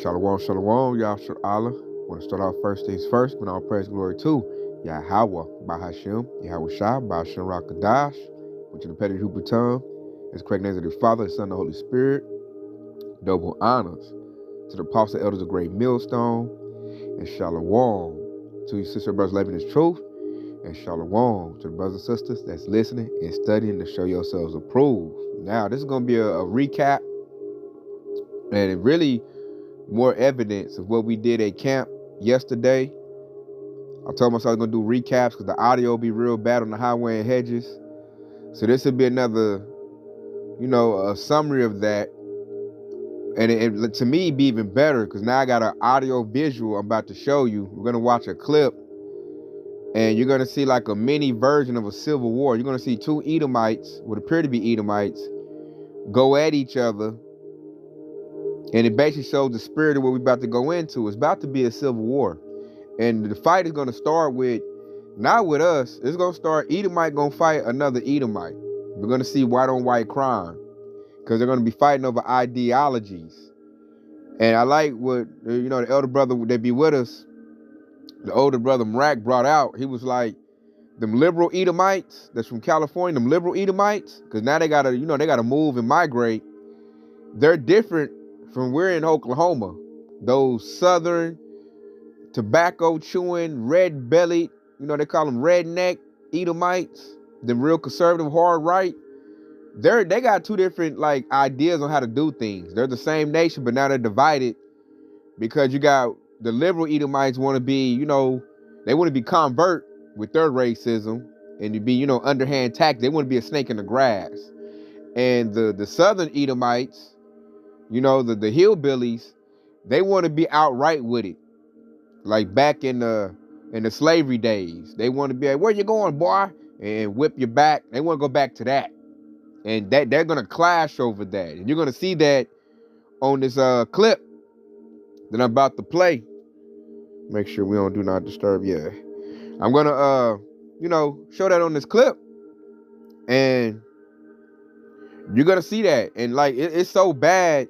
Shalom, shalom, Yahshua Allah. Want to start off first things first, when all praise glory to Yahweh, Bahashem, Yahweh Shah, Bahashem Rakadash, which is the petty Hebrew tongue. It's correct names of the Father, the Son, and the Holy Spirit. Double honors to the apostle elders of Great Millstone, and shalom to your sister and brothers living in truth, and shalom to the brothers and sisters that's listening and studying to show yourselves approved. Now, this is going to be a recap, and it really more evidence of what we did at camp yesterday. I told myself I was gonna do recaps because the audio will be real bad on the highway and hedges. So this would be another, a summary of that. And it to me be even better because now I got an audio visual I'm about to show you. We're gonna watch a clip and you're gonna see like a mini version of a civil war. You're gonna see two Edomites, what appear to be Edomites, go at each other. And it basically shows the spirit of what we're about to go into. It's about to be a civil war. And the fight is going to start with, not with us, it's going to start, Edomite going to fight another Edomite. We're going to see white on white crime because they're going to be fighting over ideologies. And I like what, the elder brother that be with us, the older brother Mrak brought out. He was like, them liberal Edomites that's from California, them liberal Edomites, because now they got to, they got to move and migrate. They're different from we're in Oklahoma. Those southern, tobacco chewing, red bellied, they call them redneck Edomites, the real conservative, hard right. They got two different like ideas on how to do things. They're the same nation, but now they're divided because you got the liberal Edomites want to be, they want to be convert with their racism and to be, underhand tactics. They want to be a snake in the grass. And the southern Edomites, the hillbillies, they want to be outright with it. Like back in the slavery days, they want to be like, "Where you going, boy?" and whip your back. They want to go back to that, and that they're gonna clash over that, and you're gonna see that on this clip that I'm about to play. Make sure we don't do not disturb. Yeah, I'm gonna show that on this clip, and you're gonna see that, and like it's so bad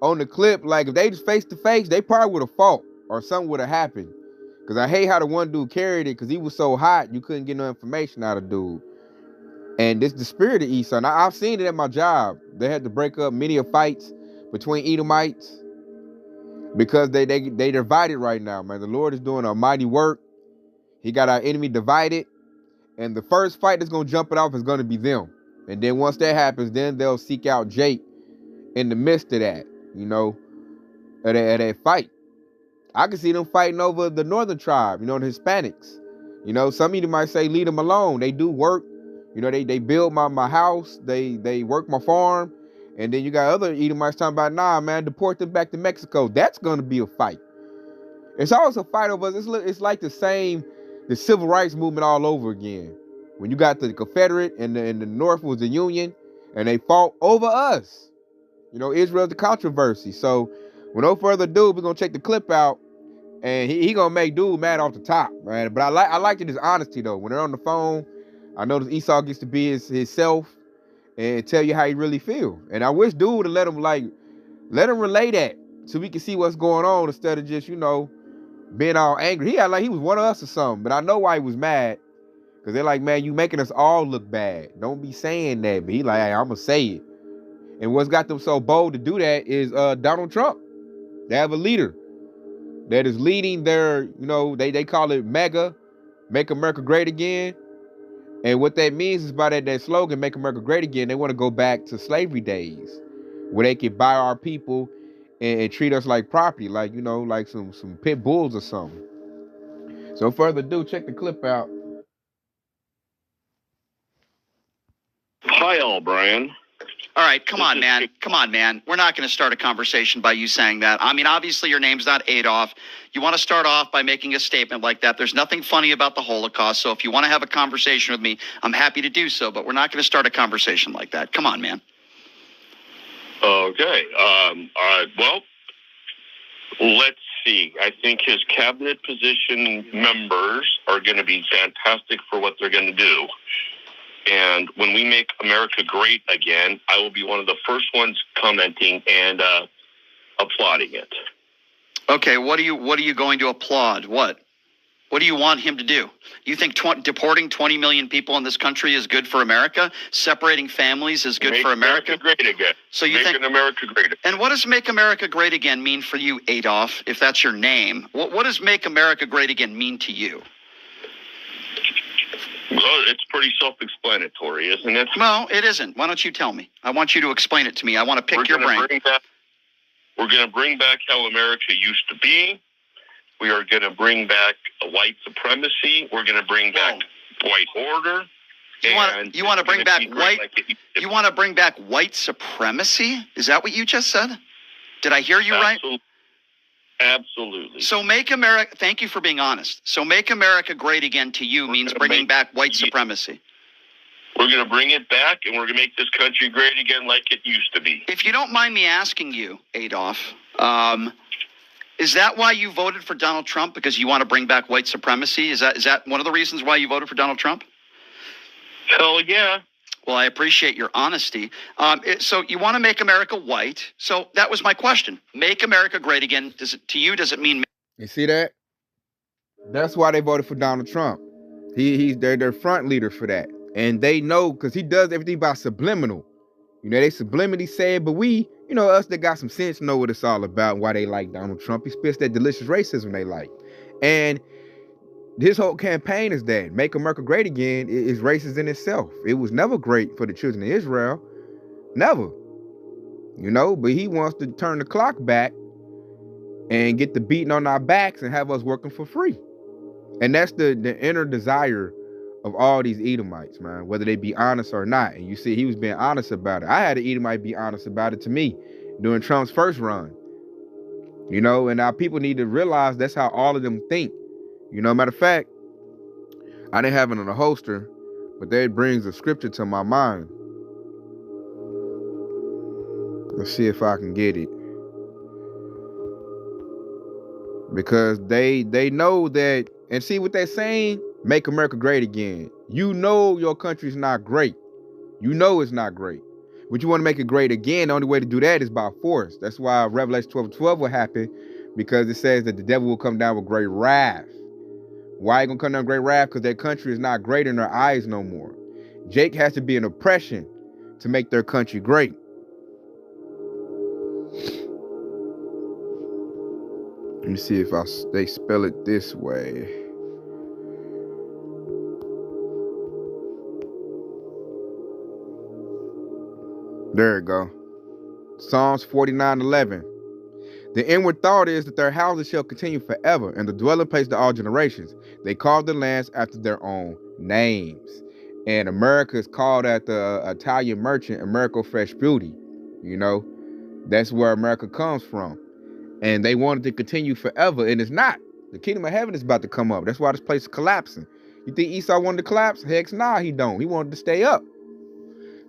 on the clip. Like if they just face to face, they probably would have fought or something would have happened. Because I hate how the one dude carried it because he was so hot, you couldn't get no information out of dude. And this the spirit of Esau. Now, I've seen it at my job. They had to break up many of fights between Edomites because they divided right now, man. The Lord is doing a mighty work. He got our enemy divided. And the first fight that's going to jump it off is going to be them. And then once that happens, then they'll seek out Jake in the midst of that, at that fight. I can see them fighting over the northern tribe, the Hispanics. Some of you might say, leave them alone. They do work. They build my house. They work my farm. And then you got other Edomites talking about, nah, man, deport them back to Mexico. That's going to be a fight. It's always a fight over us. It's like the civil rights movement all over again. When you got the Confederate and the North was the Union, and they fought over us. Israel's the controversy. So, with no further ado, we're going to check the clip out. And he gonna make dude mad off the top, man. But I liked his honesty though. When they're on the phone, I notice Esau gets to be his self and tell you how he really feel. And I wish dude would let him relay that so we can see what's going on instead of just being all angry. He had like he was one of us or something. But I know why he was mad because they're like, man, you making us all look bad. Don't be saying that. But he like, hey, I'm gonna say it. And what's got them so bold to do that is Donald Trump. They have a leader that is leading their, they call it MEGA, Make America Great Again. And what that means is by that slogan, Make America Great Again, they want to go back to slavery days where they could buy our people and treat us like property, like, like some pit bulls or something. So further ado, check the clip out. Hi, all, Brian. All right, come on, man. Come on, man. We're not going to start a conversation by you saying that. I mean, obviously, your name's not Adolf. You want to start off by making a statement like that. There's nothing funny about the Holocaust. So if you want to have a conversation with me, I'm happy to do so. But we're not going to start a conversation like that. Come on, man. Okay. All right. Well, let's see. I think his cabinet position members are going to be fantastic for what they're going to do. And when we make America great again, I will be one of the first ones commenting and applauding it. Okay, what are you going to applaud? What do you want him to do? You think deporting 20 million people in this country is good for America? Separating families is good for America? Make America great again. So you think America great again. And what does Make America Great Again mean for you, Adolf, if that's your name? What does Make America Great Again mean to you? Well, it's pretty self-explanatory, isn't it? Well, it isn't. Why don't you tell me? I want you to explain it to me. I want to pick your brain. We're going to bring back how America used to be. We are going to bring back white supremacy. We're going to bring back white order. You want to bring back white? You want to bring back white supremacy? Is that what you just said? Did I hear you right? Absolutely. So Make America. Thank you for being honest. So Make America Great Again to you means bringing back white supremacy. We're going to bring it back, and we're going to make this country great again like it used to be. If you don't mind me asking you, Adolf, is that why you voted for Donald Trump? Because you want to bring back white supremacy? Is that one of the reasons why you voted for Donald Trump? Hell yeah. Well, I appreciate your honesty. So you want to make America white. So that was my question. Make America great again. Does it mean? You see that? That's why they voted for Donald Trump. He's their front leader for that. And they know, because he does everything by subliminal. You know, they subliminally say it, but we, us that got some sense know what it's all about and why they like Donald Trump. He spits that delicious racism they like. And his whole campaign is that Make America Great Again is racist in itself. It was never great for the children of Israel. Never. But he wants to turn the clock back and get the beating on our backs and have us working for free. And that's the inner desire of all these Edomites, man, whether they be honest or not. And you see, he was being honest about it. I had an Edomite be honest about it to me during Trump's first run. And now people need to realize that's how all of them think. Matter of fact, I didn't have it on a holster, but that brings a scripture to my mind. Let's see if I can get it. Because they know that, and see what they're saying? Make America great again. Your country's not great. It's not great. But you want to make it great again, the only way to do that is by force. That's why Revelation 12:12 will happen, because it says that the devil will come down with great wrath. Why are you going to come down with great wrath? Because their country is not great in their eyes no more. Jake has to be an oppression to make their country great. Let me see if they spell it this way. There you go. Psalms 49:11. The inward thought is that their houses shall continue forever, and the dwelling place to all generations. They call the lands after their own names. And America is called after the Italian merchant, Americo Fresh Beauty. That's where America comes from. And they wanted to continue forever, and it's not. The kingdom of heaven is about to come up. That's why this place is collapsing. You think Esau wanted to collapse? Heck, nah, he don't. He wanted to stay up.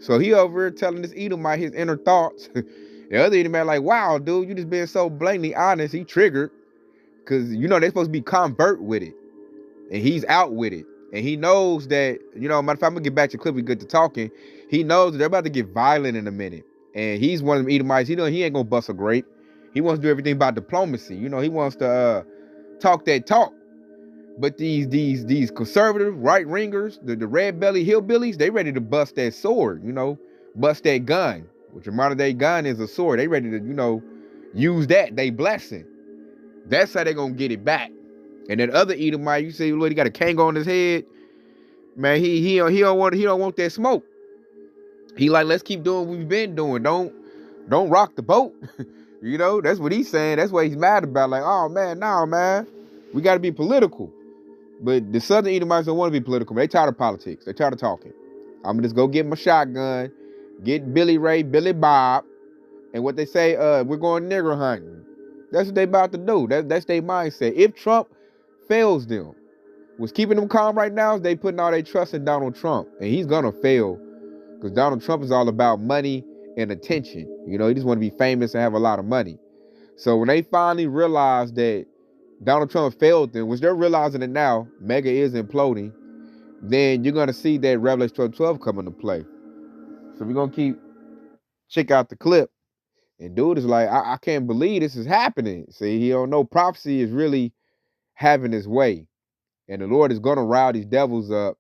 So he over here telling this Edomite his inner thoughts. The other Edomite like, wow, dude, you just being so blatantly honest. He triggered. Because, they're supposed to be convert with it. And he's out with it. And he knows that, matter of fact, I'm going to get back to the clip. We get to talking. He knows that they're about to get violent in a minute. And he's one of them Edomites. He ain't going to bust a grape. He wants to do everything about diplomacy. He wants to talk that talk. But these conservative right-wingers, the red-belly hillbillies, they ready to bust that sword, bust that gun, which a modern-day gun is a sword. They ready to, use that. They blessing. That's how they going to get it back. And that other Edomite, you see, look, he got a Kango on his head. Man, he don't want that smoke. He like, let's keep doing what we've been doing. Don't rock the boat. That's what he's saying. That's what he's mad about. Like, oh, man, no, man. We got to be political. But the Southern Edomites don't want to be political. They tired of politics. They tired of talking. I'm going to just go get my shotgun, get Billy Ray, Billy Bob, and what they say, we're going nigger hunting. That's what they about to do. That's their mindset. If Trump fails them, what's keeping them calm right now is they putting all their trust in Donald Trump. And he's going to fail because Donald Trump is all about money and attention. He just want to be famous and have a lot of money. So when they finally realize that Donald Trump failed them, which they're realizing it now, Mega is imploding, then you're going to see that Revelation 12:12 come into play. So we're going to check out the clip And dude is like, I can't believe this is happening. See, he don't know prophecy is really having its way. And the Lord is going to rile these devils up.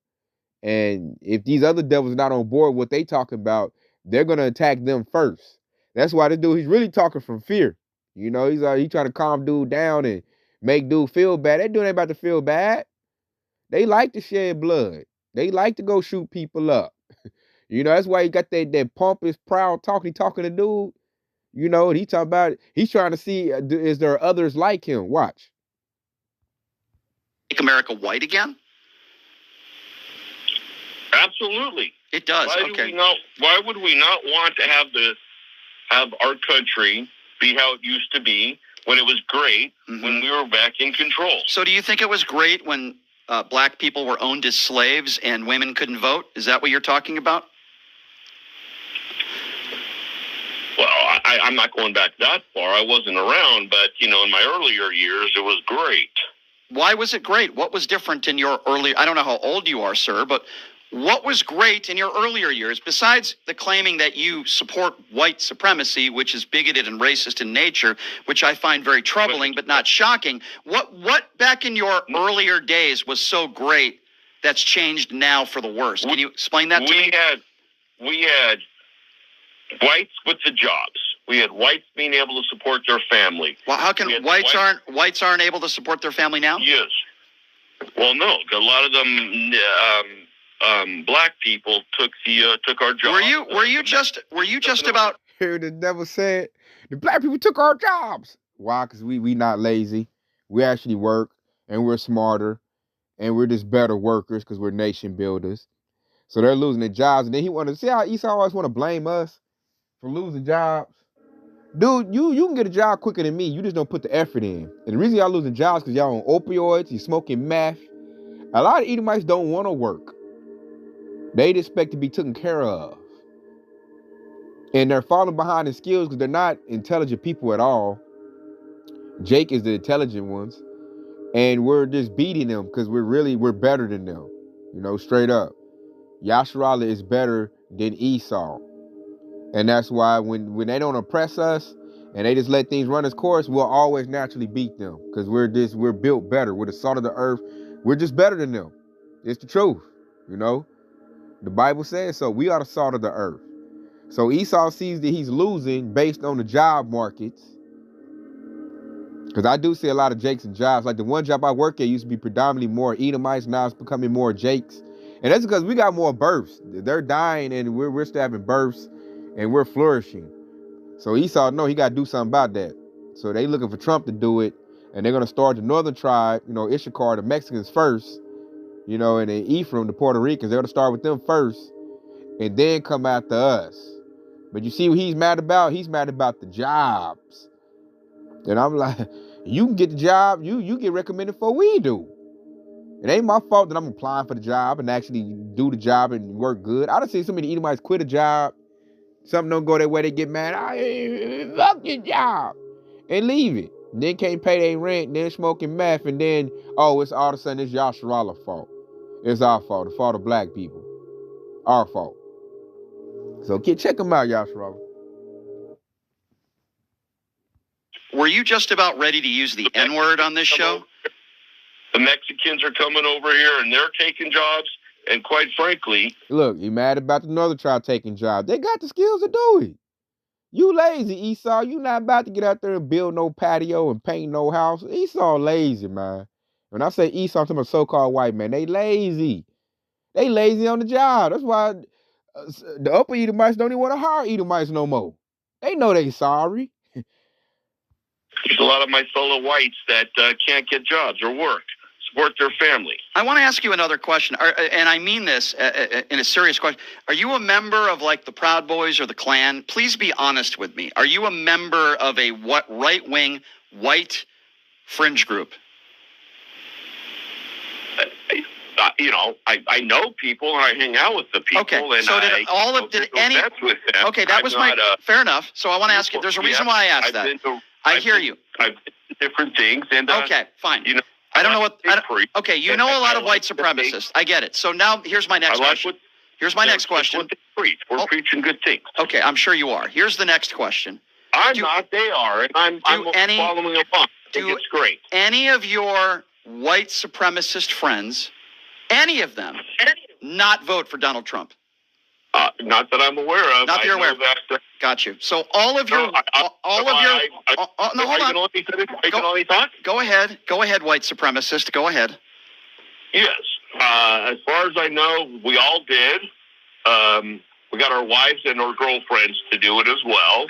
And if these other devils are not on board with what they talking about, they're going to attack them first. That's why this dude, he's really talking from fear. You know, he's trying to calm dude down and make dude feel bad. That dude ain't about to feel bad. They like to shed blood. They like to go shoot people up. You know, that's why he got that pompous, proud talk. He talking to dude. You know, and he talking about, he's trying to see, is there others like him? Watch. Make America white again? Absolutely. It does. Why would we not want to have our country be how it used to be when it was great, when we were back in control? So do you think it was great when black people were owned as slaves and women couldn't vote? Is that what you're talking about? Well, I'm not going back that far. I wasn't around, but, in my earlier years, it was great. Why was it great? What was different in your early, I don't know how old you are, sir, but what was great in your earlier years, besides the claiming that you support white supremacy, which is bigoted and racist in nature, which I find very troubling but not shocking? What back in your earlier days was so great that's changed now for the worse? Can you explain that to me? We had whites with the jobs. We had whites being able to support their family. Well, how can whites aren't able to support their family now? Yes. Well, no, a lot of them black people took our jobs. Were you just about? Hear the devil said the black people took our jobs. Why? Because we not lazy. We actually work and we're smarter and we're just better workers because we're nation builders. So they're losing their jobs, and then he wanted to see how Esau always want to blame us for losing jobs. Dude, you can get a job quicker than me. You just don't put the effort in. And the reason y'all losing jobs because y'all on opioids, you smoking meth. A lot of Edomites don't want to work. They'd expect to be taken care of. And they're falling behind in skills because they're not intelligent people at all. Jake is the intelligent ones. And we're just beating them because we're better than them. Straight up. Yasharallah is better than Esau. And that's why when they don't oppress us and they just let things run its course, we'll always naturally beat them because we're built better. We're the salt of the earth. We're just better than them. It's the truth, The Bible says so. We are the salt of the earth. So Esau sees that he's losing based on the job markets. Because I do see a lot of Jakes and jobs. Like the one job I work at used to be predominantly more Edomites. Now it's becoming more Jakes. And that's because we got more births. They're dying and we're still having births. And we're flourishing. So Esau, he got to do something about that. So they looking for Trump to do it. And they're going to start the northern tribe, Issachar, the Mexicans first. And then Ephraim, the Puerto Ricans. They're going to start with them first. And then come after us. But you see what he's mad about? He's mad about the jobs. And I'm like, you can get the job. You get recommended for we do. It ain't my fault that I'm applying for the job and actually do the job and work good. I done seen so many Edomites quit a job. Something don't go their way, they get mad. Fuck your job. And leave it. Then can't pay their rent, then smoking meth, and then, it's all of a sudden it's Yasharallah's fault. It's our fault, the fault of black people. Our fault. So check them out, Yasharallah. Were you just about ready to use the N-word on this show? The Mexicans are coming over here and they're taking jobs. And quite frankly... Look, you mad about the northern tribe taking jobs. They got the skills to do it. You lazy, Esau. You not about to get out there and build no patio and paint no house. Esau lazy, man. When I say Esau, I'm talking about so-called white man. They lazy. They lazy on the job. That's why the upper Edomites don't even want to hire Edomites no more. They know they sorry. There's a lot of my fellow whites that can't get jobs or work. Support their family. I want to ask you another question, and I mean this in a serious question. Are you a member of like the Proud Boys or the Klan? Please be honest with me. Are you a member of a right-wing white fringe group? I know people and I hang out with the people. Okay, and so Okay, that was fair enough. So I want to ask you. There's a reason why I asked that. I hear you. I've been to different things, and okay, fine. I don't know what. Okay, you know a lot of white supremacists. I get it. So now here's my next question. Here's my next question. We're preaching good things. Okay, I'm sure you are. Here's the next question. I'm not. They are, and I'm following along. I think it's great. Any of your white supremacist friends, any of them, not vote for Donald Trump? Not that I'm aware of. Not that you're aware of. Got you. So all of your, no, hold on. I can only talk. Go ahead, white supremacist. Go ahead. Yes. As far as I know, we all did. We got our wives and our girlfriends to do it as well.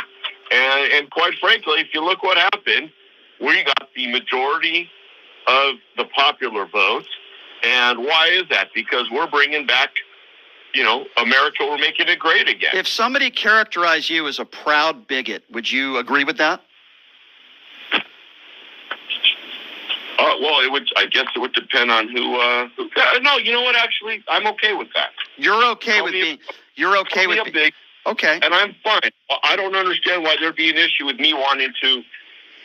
And quite frankly, if you look what happened, we got the majority of the popular vote. And why is that? Because we're bringing back, America. We're making it great again. If somebody characterized you as a proud bigot, would you agree with that? Well, I guess it would depend on who. No, you know what? Actually, I'm okay with that. You're okay with being. You're okay with being big. Okay. And I'm fine. I don't understand why there'd be an issue with me wanting to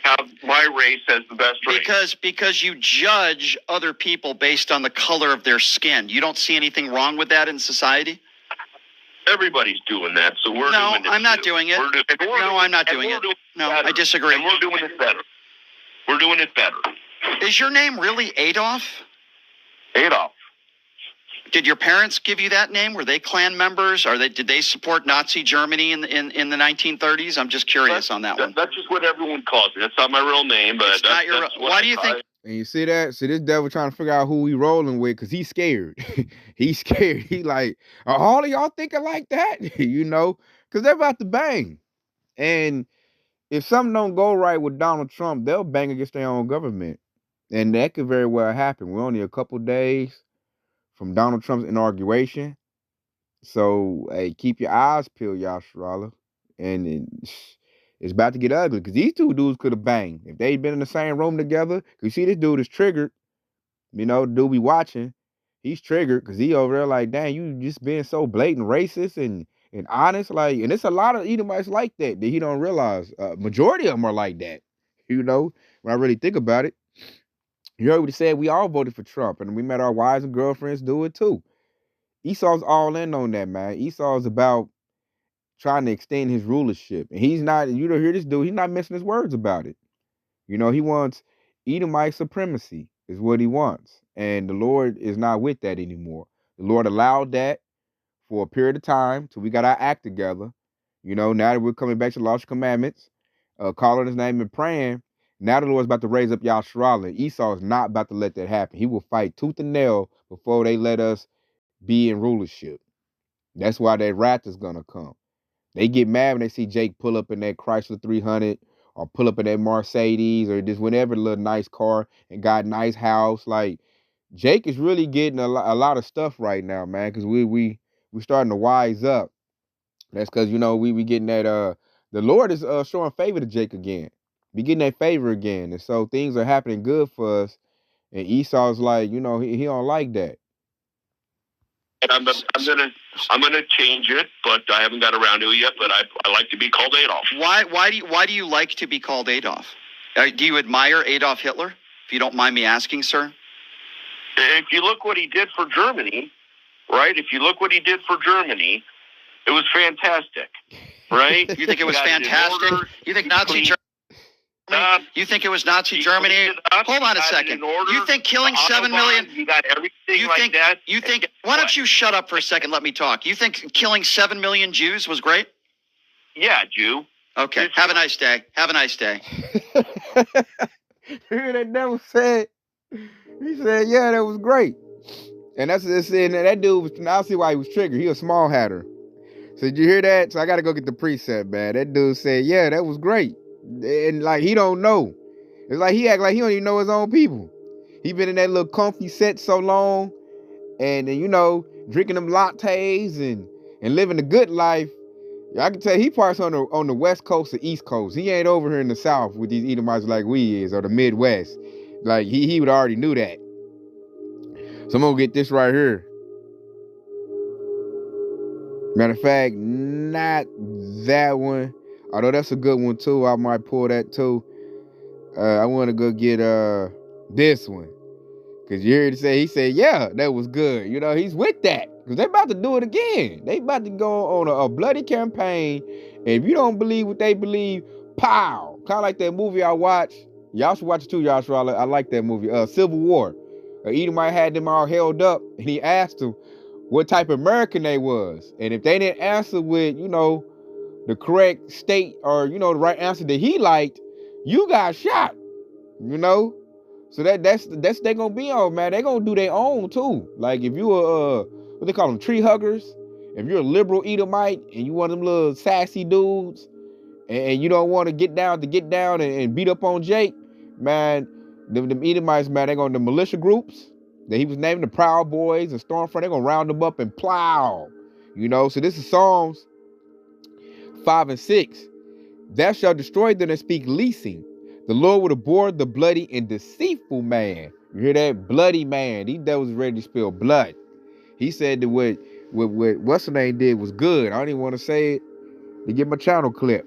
have my race as the best race. Because you judge other people based on the color of their skin. You don't see anything wrong with that in society? Everybody's doing that, so we're doing it. No, I'm not doing it. No, I'm not doing it. No, I disagree. And we're doing it better. We're doing it better. Is your name really Adolf? Adolf. Did your parents give you that name? Were they Klan members? Did they support Nazi Germany in the 1930s? I'm just curious on that one. That's just what everyone calls me. That's not my real name, but why do you think? And you see that? See this devil trying to figure out who he rolling with because he's scared. He's scared. He like, are all of y'all thinking like that? Because they're about to bang. And if something don't go right with Donald Trump, they'll bang against their own government. And that could very well happen. We're only a couple days from Donald Trump's inauguration. So, hey, keep your eyes peeled, Yasharala. And it's about to get ugly because these two dudes could have banged. If they'd been in the same room together, you see this dude is triggered. The dude be watching. He's triggered because he over there like, dang, you just being so blatant racist and honest. Like, and it's a lot of Edomites like that he don't realize. Majority of them are like that. When I really think about it. You heard what he said, we all voted for Trump, and we met our wives and girlfriends do it too. Esau's all in on that, man. Esau's about trying to extend his rulership. And he's not, you don't hear this dude, he's not missing his words about it. He wants Edomite supremacy is what he wants. And the Lord is not with that anymore. The Lord allowed that for a period of time till we got our act together. Now that we're coming back to the laws and commandments, calling his name and praying, now the Lord's about to raise up Yasharala. Esau is not about to let that happen. He will fight tooth and nail before they let us be in rulership. That's why that wrath is going to come. They get mad when they see Jake pull up in that Chrysler 300 or pull up in that Mercedes or just whatever little nice car and got a nice house. Like, Jake is really getting a lot of stuff right now, man, because we starting to wise up. That's because, we getting that, the Lord is showing favor to Jake again. We getting that favor again. And so things are happening good for us. And Esau's like, he don't like that. And I'm gonna change it, but I haven't got around to it yet. But I like to be called Adolf. Why do you like to be called Adolf? Do you admire Adolf Hitler? If you don't mind me asking, sir. If you look what he did for Germany, right? If you look what he did for Germany, it was fantastic, right? You think it was fantastic? You think Nazi Germany? You think it was Nazi Germany? Hold on a second. You think killing 7 million? You got everything like that. You think? Why don't you shut up for a second? Let me talk. You think killing 7 million Jews was great? Yeah, Jew. Okay. Have a nice day. Have a nice day. Hear that devil said? He said, "Yeah, that was great." And that's what they said. That dude was. Now I see why he was triggered. He a small hatter. So did you hear that? So I got to go get the preset, man. That dude said, "Yeah, that was great." And like he don't know. It's like he act like he don't even know his own people. He been in that little comfy set so long, and drinking them lattes and living a good life. I can tell he parts on the West Coast or East Coast. He ain't over here in the South with these Edomites like we is, or the Midwest. Like he would already knew that. So I'm gonna get this right here. Matter of fact, not that one. Although that's a good one too. I might pull that too. I want to go get this one. Because you heard he said, yeah, that was good. He's with that. Because they're about to do it again. They about to go on a bloody campaign. And if you don't believe what they believe, Pow! Kind of like that movie I watched. Y'all should watch it too, Joshua. I like that movie. Civil War. Edomite had them all held up, and he asked them what type of American they was. And if they didn't answer with, the correct state or, the right answer that he liked, you got shot. So that's they gonna be on, man. They gonna do their own too. Like if you are what they call them, tree huggers. If you're a liberal Edomite and you one of them little sassy dudes, and you don't want to get down and beat up on Jake, man, them Edomites, man, they gonna the militia groups that he was naming, the Proud Boys and Stormfront, they gonna round them up and plow. So this is Psalms 5 and 6. Thou shalt destroy them that speak leasing. The Lord will abhor the bloody and deceitful man. You hear that? Bloody man. These devils ready to spill blood. He said that what what's the name did was good. I don't even want to say it to get my channel clip.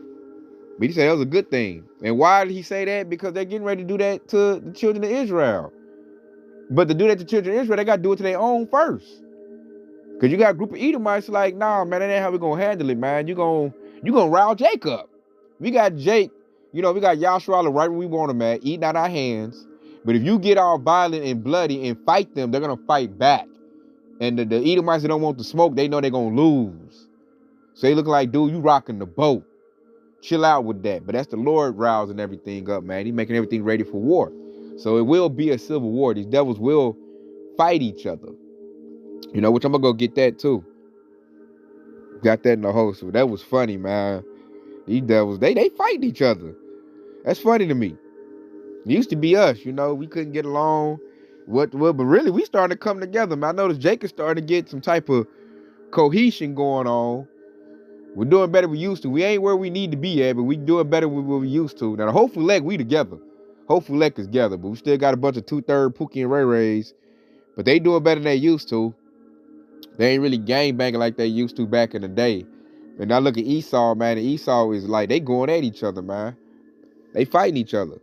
But he said that was a good thing. And why did he say that? Because they're getting ready to do that to the children of Israel. But to do that to children of Israel, they got to do it to their own first. Because you got a group of Edomites like, nah, man, that ain't how we going to handle it, man. You gonna rile Jake up. We got Jake, we got Yahshua right where we want him at, eating out our hands. But if you get all violent and bloody and fight them, they're going to fight back. And the Edomites that don't want the smoke, they know they're going to lose. So they look like, dude, you rocking the boat. Chill out with that. But that's the Lord rousing everything up, man. He's making everything ready for war. So it will be a civil war. These devils will fight each other. Which I'm going to go get that too. Got that in the host. So that was funny, man. These devils, they fight each other. That's funny to me. It used to be us, we couldn't get along. But really, we starting to come together, man. I noticed Jake is starting to get some type of cohesion going on. We're doing better than we used to. We ain't where we need to be at, but we doing better than what we used to. Now, the Hopeful Elect, we together. Hopeful Elect is together, but we still got a bunch of 2/3 Pookie and Ray Rays. But they doing better than they used to. They ain't really gang banging like they used to back in the day. And now look at Esau, man. And Esau is like, they going at each other, man. They fighting each other.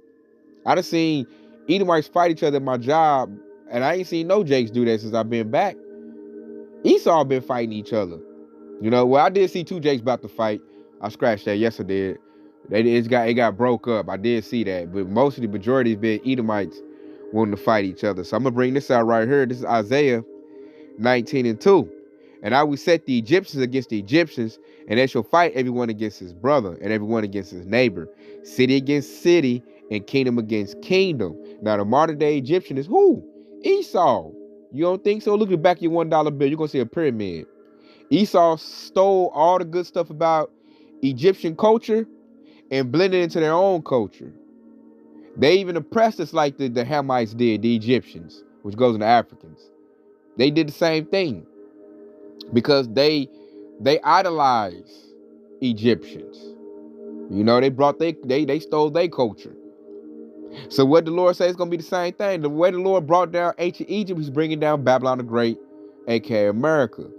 I done seen Edomites fight each other at my job, and I ain't seen no Jakes do that since I've been back. Esau been fighting each other. Well, I did see two Jakes about to fight. I scratched that. Yes, I did. It got broke up. I did see that. But most of the majority has been Edomites wanting to fight each other. So I'm going to bring this out right here. This is Isaiah 19 and 2. And I will set the Egyptians against the Egyptians, and they shall fight everyone against his brother and everyone against his neighbor, city against city, and kingdom against kingdom. Now, the modern day Egyptian is who? Esau. You don't think so? Look at the back of your $1 bill. You're going to see a pyramid. Esau stole all the good stuff about Egyptian culture and blended into their own culture. They even oppressed us like the Hamites did, the Egyptians, which goes into Africans. They did the same thing because they idolize Egyptians. They stole their culture. So what the Lord says is going to be the same thing. The way the Lord brought down ancient Egypt, he's bringing down Babylon the Great, aka America.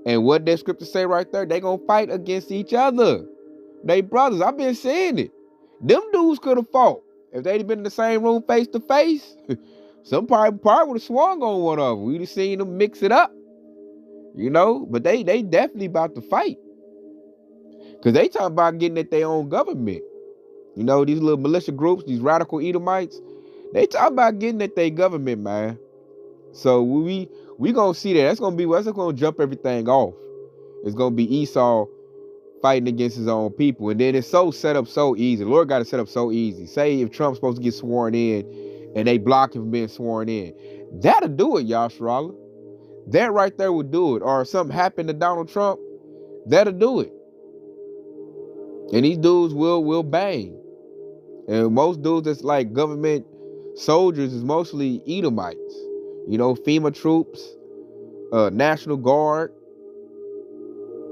And what that scripture say right there, they going to fight against each other. They brothers. I've been saying it. Them dudes could have fought. If they'd been in the same room face to face, some probably would have swung on one of them. We'd have seen them mix it up. But they definitely about to fight. Because they talking about getting at their own government. These little militia groups, these radical Edomites, they talk about getting at their government, man. So we gonna see that. That's gonna jump everything off. It's gonna be Esau fighting against his own people. And then it's set up so easy. The Lord got it set up so easy. Say if Trump's supposed to get sworn in and they block him from being sworn in. That'll do it, Yahshua. That right there would do it. Or if something happened to Donald Trump, that'll do it. And these dudes will bang. And most dudes that's like government soldiers is mostly Edomites. FEMA troops, National Guard.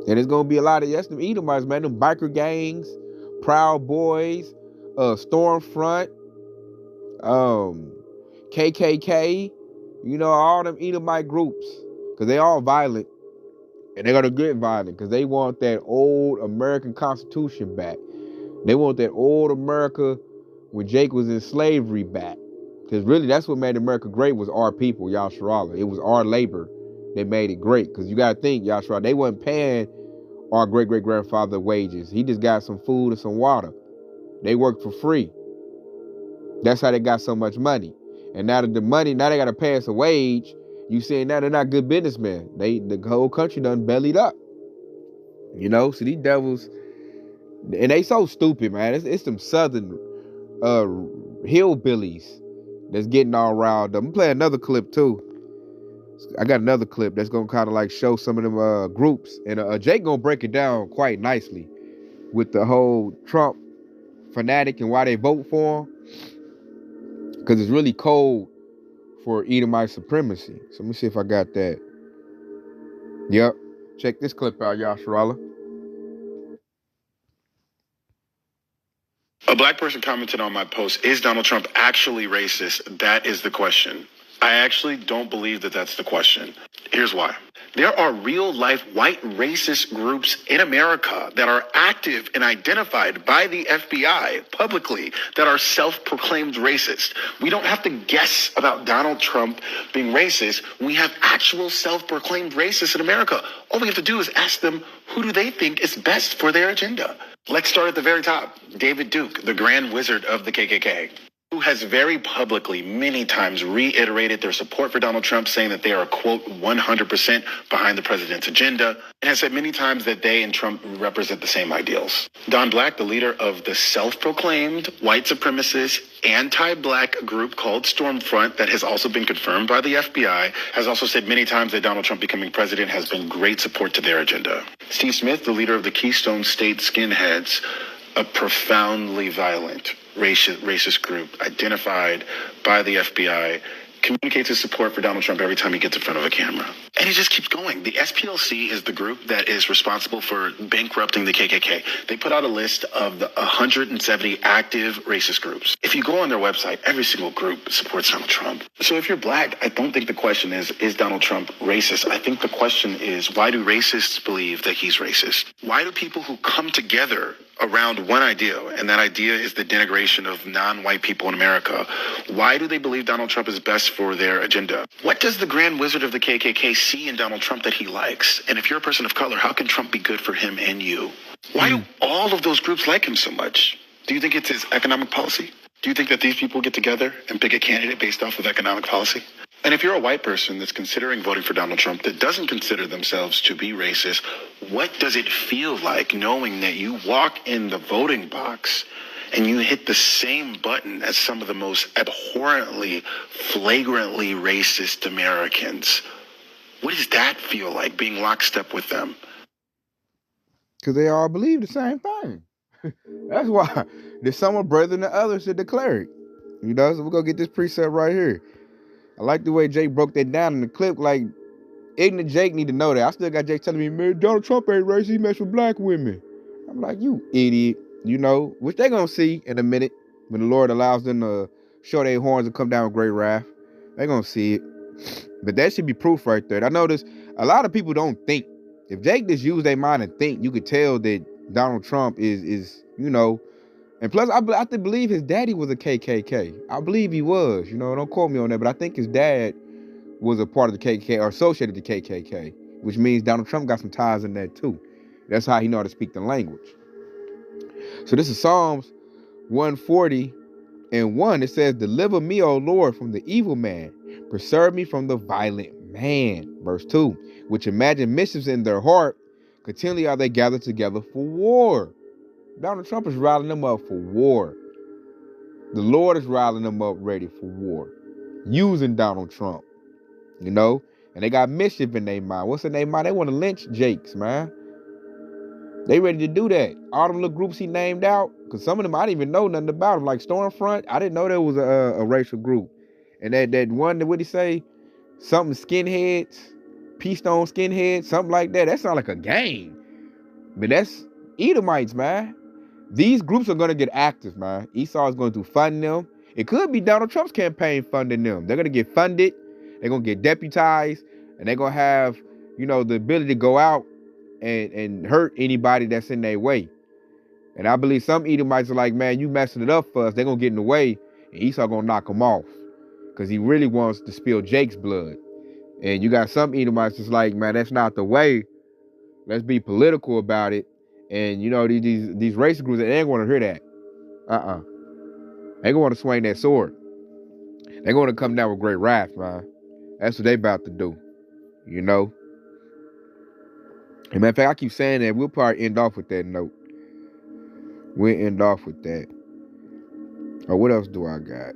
And it's going to be a lot of, them Edomites, man. Them biker gangs, Proud Boys, Stormfront, KKK. All them Edomite groups. Because they all violent. And they're going to get violent because they want that old American Constitution back. They want that old America when Jake was in slavery back. Because really, that's what made America great was our people, Yahshua. It was our labor that made it great. Because you got to think, Yahshua, they wasn't paying our great-great-grandfather wages. He just got some food and some water. They worked for free. That's how they got so much money. And now that the money, now they got to pay us a wage. You saying now they're not good businessmen. The whole country done bellied up. You know, so these devils, and they so stupid, man. It's some southern hillbillies that's getting all riled up. I'm gonna play another clip too. I got another clip that's gonna kind of like show some of them groups, and Jake gonna break it down quite nicely with the whole Trump fanatic and why they vote for him, because it's really cold for Edomite supremacy. So let me see if I got that. Yep, check this clip out, Yasharallah. A black person commented on my post, is Donald Trump actually racist? That is the question. I actually don't believe that that's the question. Here's why. There are real life white racist groups in America that are active and identified by the FBI publicly that are self-proclaimed racist. We don't have to guess about Donald Trump being racist. We have actual self-proclaimed racists in America. All we have to do is ask them, who do they think is best for their agenda? Let's start at the very top. David Duke, the Grand Wizard of the KKK, who has very publicly many times reiterated their support for Donald Trump, saying that they are, quote, 100% behind the president's agenda, and has said many times that they and Trump represent the same ideals. Don Black, the leader of the self-proclaimed white supremacist anti-black group called Stormfront, that has also been confirmed by the FBI, has also said many times that Donald Trump becoming president has been great support to their agenda. Steve Smith, the leader of the Keystone State Skinheads, a profoundly violent racist group identified by the FBI, communicates his support for Donald Trump every time he gets in front of a camera. And he just keeps going. The SPLC is the group that is responsible for bankrupting the KKK. They put out a list of the 170 active racist groups. If you go on their website, every single group supports Donald Trump. So if you're black, I don't think the question is Donald Trump racist? I think the question is, why do racists believe that he's racist? Why do people who come together around one idea, and that idea is the denigration of non-white people in America, why do they believe Donald Trump is best for their agenda? What does the Grand Wizard of the KKK see in Donald Trump that he likes? And if you're a person of color, how can Trump be good for him and you? Why do all of those groups like him so much? Do you think it's his economic policy? Do you think that these people get together and pick a candidate based off of economic policy? And if you're a white person that's considering voting for Donald Trump that doesn't consider themselves to be racist, what does it feel like knowing that you walk in the voting box and you hit the same button as some of the most abhorrently, flagrantly racist Americans? What does that feel like, being lockstep with them? Because they all believe the same thing. That's why there's some are brethren than the others to declare it. You know, so we're going to get this precept right here. I like the way Jake broke that down in the clip. Like, ignorant Jake need to know that. I still got Jake telling me, man, Donald Trump ain't racist. He mess with black women. I'm like, you idiot. You know, which they going to see in a minute when the Lord allows them to show their horns and come down with great wrath. They going to see it. But that should be proof right there. I notice a lot of people don't think. If Jake just use their mind and think, you could tell that Donald Trump is you know, and plus, I believe his daddy was a KKK. I believe he was. You know, don't quote me on that, but I think his dad was a part of the KKK or associated with the KKK, which means Donald Trump got some ties in that too. That's how he know how to speak the language. So this is Psalms 140:1. It says, "Deliver me, O Lord, from the evil man. Preserve me from the violent man." Verse 2, "Which imagine mischiefs in their heart. Continually are they gathered together for war." Donald Trump is riling them up for war. The Lord is riling them up ready for war. Using Donald Trump. You know? And they got mischief in their mind. What's in their mind? They want to lynch Jakes, man. They ready to do that. All them little groups he named out. Because some of them I didn't even know nothing about them. Like Stormfront, I didn't know there was a racial group. And that one, what did he say? Something skinheads. Keystone skinheads. Something like that. That sounds like a gang. But that's Edomites, man. These groups are going to get active, man. Esau is going to fund them. It could be Donald Trump's campaign funding them. They're going to get funded. They're going to get deputized. And they're going to have, you know, the ability to go out and hurt anybody that's in their way. And I believe some Edomites are like, man, you messing it up for us. They're going to get in the way. And Esau going to knock them off. Because he really wants to spill Jake's blood. And you got some Edomites that's like, man, that's not the way. Let's be political about it. And, you know, these racist groups, they ain't going to hear that. They gonna want to swing that sword. They gonna come down with great wrath, man. That's what they about to do. You know? And matter of fact, I keep saying that we'll probably end off with that note. We'll end off with that. Or what else do I got?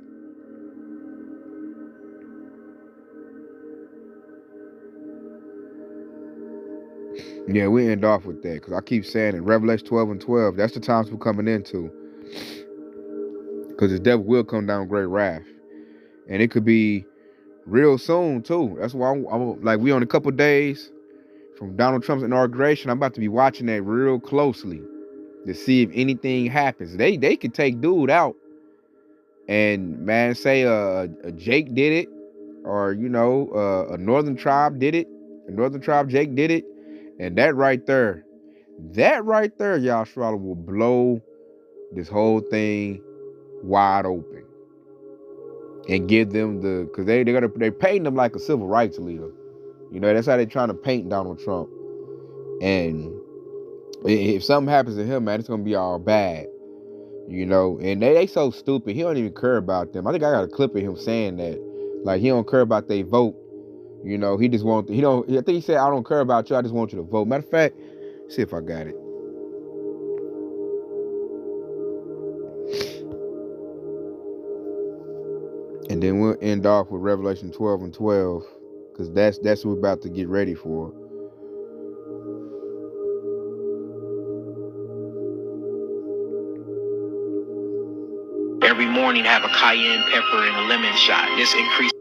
Yeah, we end off with that because I keep saying it. Revelation 12 and 12, that's the times we're coming into. Because the devil will come down with great wrath. And it could be real soon, too. That's why I'm like, we on a couple days from Donald Trump's inauguration. I'm about to be watching that real closely to see if anything happens. They could take dude out and, man, say a Jake did it, or, you know, a Northern Tribe did it. A Northern Tribe Jake did it. And that right there, y'all, Shroud, will blow this whole thing wide open and give them because they're painting them like a civil rights leader. You know, that's how they're trying to paint Donald Trump. And if something happens to him, man, it's gonna be all bad. You know, and they so stupid. He don't even care about them. I think I got a clip of him saying that, like, he don't care about their vote. You know, he just want, I think he said, I don't care about you, I just want you to vote. Matter of fact, see if I got it. And then we'll end off with Revelation 12 and 12, because that's what we're about to get ready for. Every morning have a cayenne pepper and a lemon shot. This increases.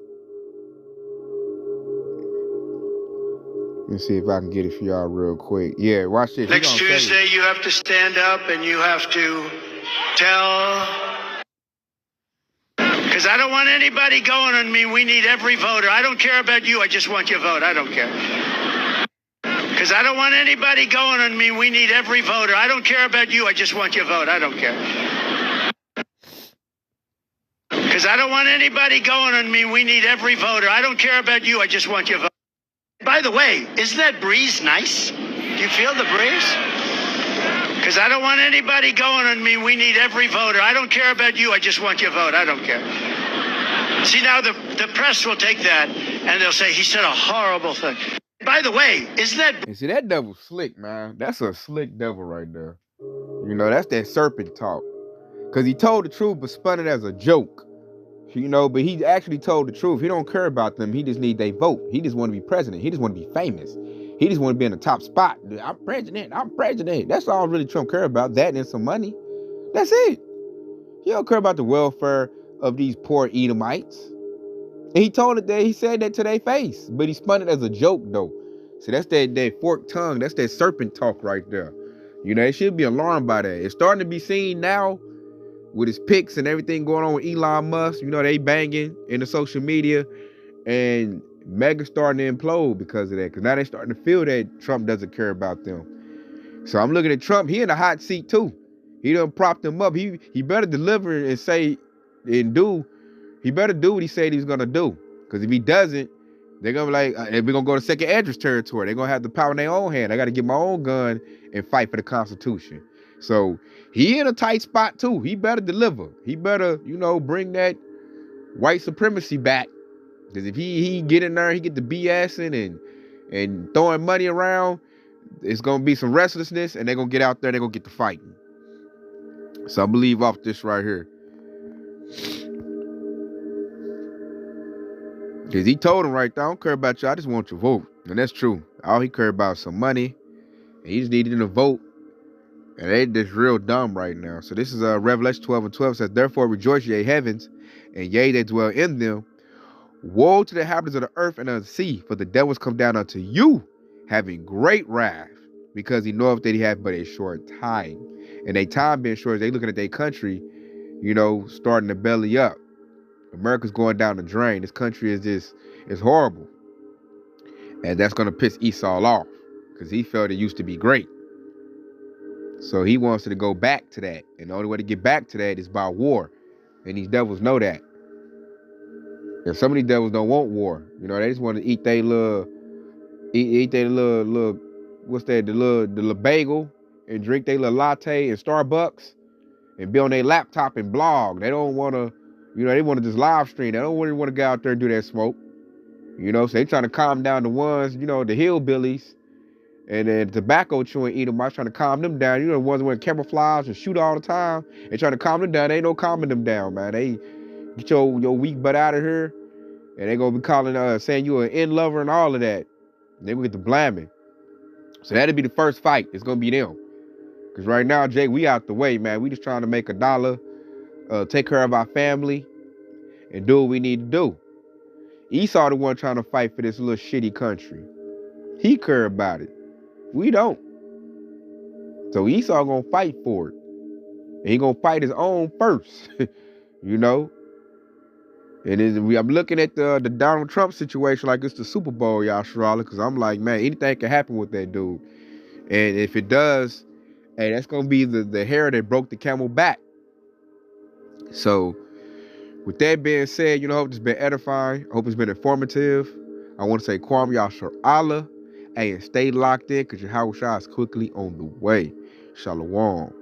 Let me see if I can get it for y'all real quick. Yeah, watch this. Next Tuesday, you have to stand up and you have to tell. Because I don't want anybody going on me. We need every voter. I don't care about you. I just want your vote. I don't care. Because I don't want anybody going on me. We need every voter. I don't care about you. I just want your vote. I don't care. Because I don't want anybody going on me. We need every voter. I don't care about you. I just want your vote. By the way, isn't that breeze nice? Do you feel the breeze? Because I don't want anybody going on me. We need every voter. I don't care about you. I just want your vote. I don't care. See, now the press will take that and they'll say he said a horrible thing. By the way, isn't that... And see, that devil's slick, man. That's a slick devil right there. You know, that's that serpent talk. Because he told the truth but spun it as a joke. You know, but he actually told the truth. He don't care about them. He just need their vote. He just want to be president. He just want to be famous. He just want to be in the top spot. I'm president. That's all really Trump care about. That and some money. That's it. He don't care about the welfare of these poor Edomites. And he told it that he said that to their face. But he spun it as a joke, though. So that's that forked tongue. That's that serpent talk right there. You know, they should be alarmed by that. It's starting to be seen now with his pics and everything going on with Elon Musk. You know, they banging in the social media, and Mega's starting to implode because of that. Because now they starting to feel that Trump doesn't care about them. So I'm looking at Trump. He in a hot seat too. He done propped him up. He better deliver and say and do. He better do what he said he was gonna do. Because if he doesn't, they're gonna be like, we're gonna go to second address territory. They're gonna have the power in their own hand. I got to get my own gun and fight for the Constitution. So he in a tight spot too. He better deliver. He better, you know, bring that white supremacy back. Because if he get in there, he get the BSing and throwing money around, it's gonna be some restlessness, and they're gonna get out there and they're gonna get to fighting. So I believe off this right here. Because he told him right there, I don't care about you, I just want your vote. And that's true. All he cared about was some money, and he just needed to vote. And they just real dumb right now. So this is Revelation 12 and 12 says, therefore rejoice, ye heavens, and ye that dwell in them. Woe to the inhabitants of the earth and of the sea, for the devils come down unto you, having great wrath, because he knoweth that he hath but a short time. And their time being short, they looking at their country, you know, starting to belly up. America's going down the drain. This country is just, it's horrible. And that's going to piss Esau off, because he felt it used to be great. So he wants to go back to that. And the only way to get back to that is by war. And these devils know that. And some of these devils don't want war. You know, they just want to eat their little, what's that, the little bagel, and drink their little latte in Starbucks, and be on their laptop and blog. They don't want to, they want to just live stream. They don't really want to go out there and do that smoke. So they trying to calm down the ones, the hillbillies and then tobacco chewing Edomites, trying to calm them down. The ones that wear camouflage and shoot all the time. They trying to calm them down. They ain't no calming them down, man. They get your weak butt out of here, and they gonna be calling, saying you an in lover and all of that. And they will get the blaming. So that'll be the first fight. It's gonna be them. Cause right now, Jake, we out the way, man. We just trying to make a dollar, take care of our family, and do what we need to do. Esau the one trying to fight for this little shitty country. He care about it. We don't. So Esau gonna fight for it. And he gonna fight his own first. And I'm looking at the Donald Trump situation like it's the Super Bowl, Yasharala, because I'm like, man, anything can happen with that dude. And if it does, hey, that's gonna be the hair that broke the camel back. So with that being said, I hope it's been edifying. I hope it's been informative. I want to say Kwam Yasharala. Hey, and stay locked in because Yahweh Shai is quickly on the way. Shalom.